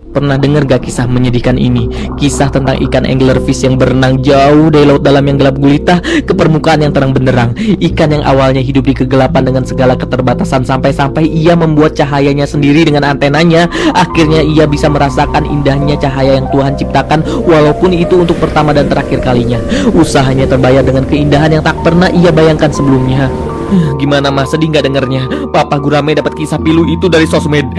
Pernah dengar gak kisah menyedihkan ini? Kisah tentang ikan anglerfish yang berenang jauh dari laut dalam yang gelap gulita ke permukaan yang terang benderang. Ikan yang awalnya hidup di kegelapan dengan segala keterbatasan, sampai-sampai ia membuat cahayanya sendiri dengan antenanya. Akhirnya ia bisa merasakan indahnya cahaya yang Tuhan ciptakan, walaupun itu untuk pertama dan terakhir kalinya. Usahanya terbayar dengan keindahan yang tak pernah ia bayangkan sebelumnya. Gimana mah, sedih gak dengernya? Papa Gurame dapat kisah pilu itu dari sosmed.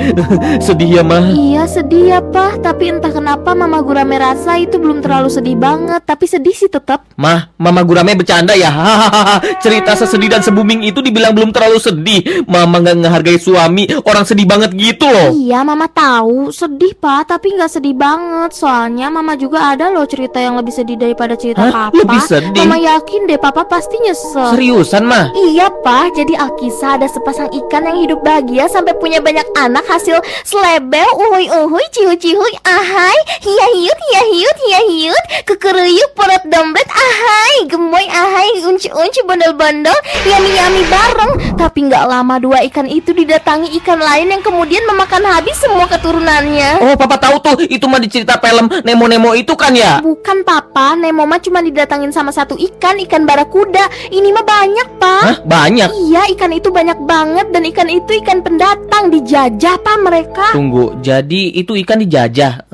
Sedih ya mah? Iya sedih ya Pak, tapi entah kenapa Mama Gurame rasa itu belum terlalu sedih banget. Tapi sedih sih tetap. Mah, Mama Gurame bercanda ya? Hahaha. Cerita sesedih dan se-booming itu dibilang belum terlalu sedih. Mama gak ngehargai suami, orang sedih banget gitu loh. Iya Mama tahu sedih Pak, tapi nggak sedih banget. Soalnya Mama juga ada loh cerita yang lebih sedih daripada cerita Hah? Papa. Lebih sedih? Mama yakin deh Papa pasti nyesel. Seriusan mah? Iya Pak, jadi Alkisah ada sepasang ikan yang hidup bahagia sampai punya banyak anak hasil selebel, uhuy uhuy, cihuy cihuy, ahai, hiya hiut, kekeruyuk, porot dompet, ahai, gemoy, ahai, unci unci, bondol bondol, yami yami bareng. Tapi nggak lama dua ikan itu didatangi ikan lain yang kemudian memakan habis semua keturunannya. Oh, Papa tahu tuh, itu mah di cerita film Nemo itu kan ya? Bukan Papa, Nemo mah cuma didatangin sama satu ikan barakuda. Ini mah banyak Pak. Hah? Banyak? Iya, ikan itu banyak banget. Dan ikan itu ikan pendatang. Dijajah Pak mereka. Tunggu, jadi itu ikan dijajah.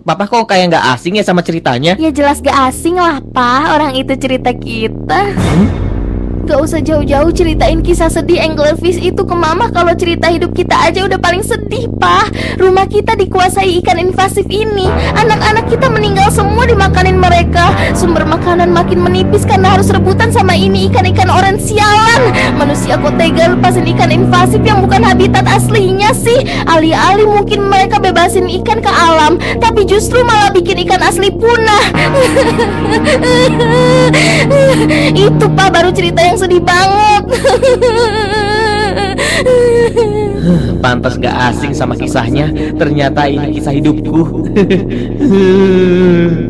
Papa kok kayak nggak asing ya sama ceritanya? Ya jelas gak asing lah Pak, orang itu cerita kita. Gak usah jauh-jauh ceritain kisah sedih anglerfish itu ke Mama. Kalau cerita hidup kita aja udah paling sedih Pak. Rumah kita dikuasai ikan invasif ini. Anak-anak kita meninggal semua dimakanin mereka. Sumber makanan makin menipis karena harus rebutan sama ini ikan-ikan orange sialan. Manusia kok tega lepasin ikan invasif yang bukan habitat aslinya sih. Alih-alih mungkin mereka bebasin ikan ke alam, tapi justru malah bikin ikan asli punah. Itu Pak baru cerita yang sedih banget. Pantas gak asing sama kisahnya. Ternyata ini kisah hidupku.